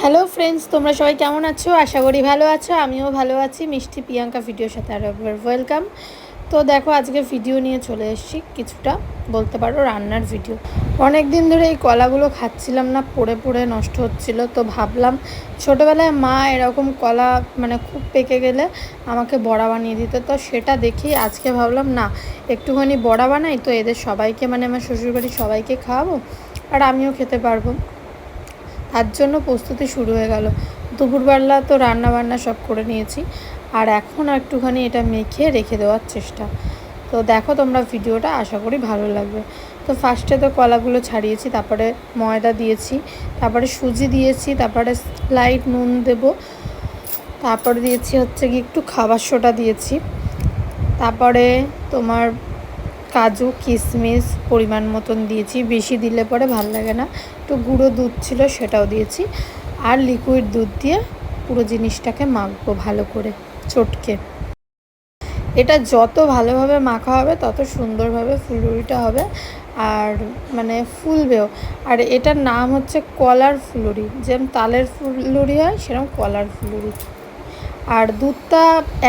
Hello friends, তোমরা সবাই কেমন আছো? আশা করি ভালো আছো। আমিও ভালো আছি। মিষ্টি প্রিয়াঙ্কা ভিডিওর সাথে আরও একবার ওয়েলকাম। তো দেখো, আজকে ভিডিও নিয়ে চলে এসেছি, কিছুটা বলতে পারো রান্নার ভিডিও। অনেক দিন ধরে এই কলাগুলো খাচ্ছিলাম না, পড়ে পড়ে নষ্ট হচ্ছিল। তো ভাবলাম ছোটোবেলায় মা এরকম কলা মানে খুব পেকে গেলে আমাকে বড়া বানিয়ে দিত, তো সেটা দেখি আজকে ভাবলাম না একটুখানি বড়া বানাই, তো এদের সবাইকে মানে আমার শ্বশুরবাড়ির সবাইকে খাওয়াবো আর আমিও খেতে পারবো। তার জন্য প্রস্তুতি শুরু হয়ে গেল। দুপুরবেলা তো রান্না বান্না সব করে নিয়েছি, আর এখন একটুখানি এটা মেখে রেখে দেওয়ার চেষ্টা। তো দেখো তোমরা ভিডিওটা, আশা করি ভালো লাগবে। তো ফার্স্টে তো কলাগুলো ছাড়িয়েছি, তারপরে ময়দা দিয়েছি, তারপরে সুজি দিয়েছি, তারপরে স্লাইট নুন দেব, তারপরে দিয়েছি হচ্ছে কি একটু খাবার সোডা দিয়েছি, তারপরে তোমার কাজু কিশমিশ পরিমাণ মতন দিয়েছি, বেশি দিলে পরে ভাল লাগে না। একটু গুঁড়ো দুধ ছিল সেটাও দিয়েছি, আর লিকুইড দুধ দিয়ে পুরো জিনিসটাকে মাখবো ভালো করে চটকে। এটা যত ভালোভাবে মাখা হবে তত সুন্দরভাবে ফুলুরিটা হবে, আর মানে ফুলবেও। আর এটার নাম হচ্ছে কলার ফুলুরি, যেমন তালের ফুলুরি হয় সেরকম কলার ফুলুরি। আর দুধটা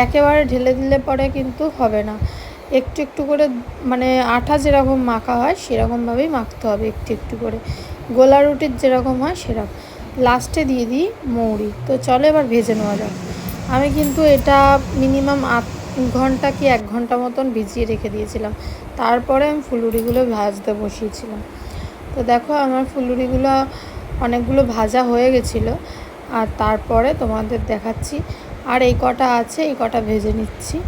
একেবারে ঢেলে দিলে পরে কিন্তু হবে না, একটু একটু করে মানে আঠা যেরকম মাখা হয় সেরকমভাবেই মাখতে হবে, একটু একটু করে গোলা রুটির যেরকম হয় সেরকম। লাস্টে দিয়ে দিই মৌরি। তো চলো এবার ভেজে নেওয়া যাক। আমি কিন্তু এটা মিনিমাম 8 ঘন্টা কি 1 ঘন্টা মতন ভিজিয়ে রেখে দিয়েছিলাম, তারপরে আমি ফুলুরিগুলো ভাজতে বসিয়েছিলাম। তো দেখো আমার ফুলুরিগুলো অনেকগুলো ভাজা হয়ে গেছিলো, আর তারপরে তোমাদের দেখাচ্ছি। আর এই কটা আছে, এই কটা ভেজে নিচ্ছি।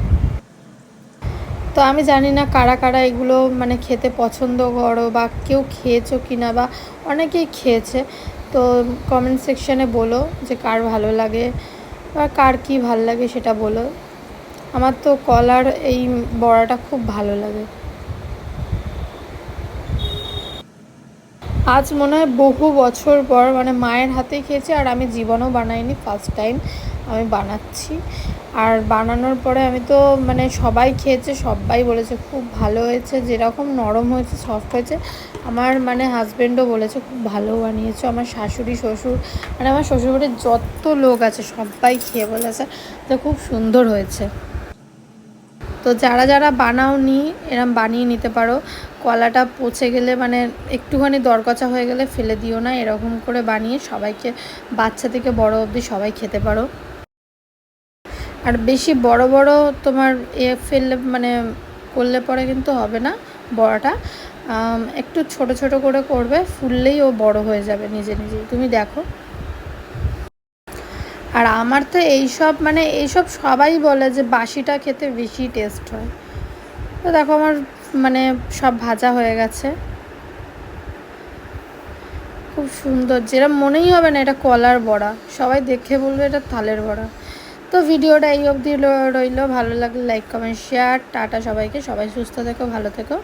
তো আমি জানি না কারা কারা এগুলো মানে খেতে পছন্দ করো, বা কেউ খেয়েছো কি না, বা অনেকেই খেয়েছে। তো কমেন্ট সেকশানে বলো যে কার ভালো লাগে বা কার কী ভালো লাগে সেটা বলো। আমার তো কলার এই বড়াটা খুব ভালো লাগে। আজ মনে হয় বহু বছর পর মানে মায়ের হাতেই খেয়েছি, আর আমি জীবনেও বানাইনি, ফার্স্ট টাইম আমি বানাচ্ছি। আর বানানোর পরে আমি তো মানে সবাই খেয়েছে, সবাই বলেছে খুব ভালো হয়েছে, যেরকম নরম হয়েছে সফট হয়েছে। আমার মানে হাজব্যান্ডও বলেছে খুব ভালো বানিয়েছো। আমার শাশুড়ি শ্বশুর মানে আমার শ্বশুরবাড়ির যত লোক আছে সবাই খেয়ে বলেছে যে খুব সুন্দর হয়েছে। তো যারা যারা বানাওনি এরম বানিয়ে নিতে পারো। কলাটা পচে গেলে মানে একটুখানি দরকচা হয়ে গেলে ফেলে দিও না, এরকম করে বানিয়ে সবাইকে, বাচ্চা থেকে বড় অবধি সবাই খেতে পারো। আর বেশি বড় বড় তোমার ফেললে মানে করলে পরে কিন্তু হবে না বড়াটা। একটু ছোট ছোট করে করবে, ফুললেই ও বড় হয়ে যাবে নিজে নিজেই, তুমি দেখো। আর আমার তো এইসব মানে এইসব সবাই বলে যে বাসিটা খেতে বেশি টেস্ট হয়। তো দেখো আমার মানে সব ভাজা হয়ে গেছে, খুব সুন্দর, যেরকম মনেই হবে না এটা কলার বড়া, সবাই দেখে বলবে এটা তালের বড়া। তো ভিডিওটা এই অবধি রইলো, ভালো লাগলে লাইক কমেন্ট শেয়ার। টাটা সবাইকে, সবাই সুস্থ থেকো, ভালো থেকো।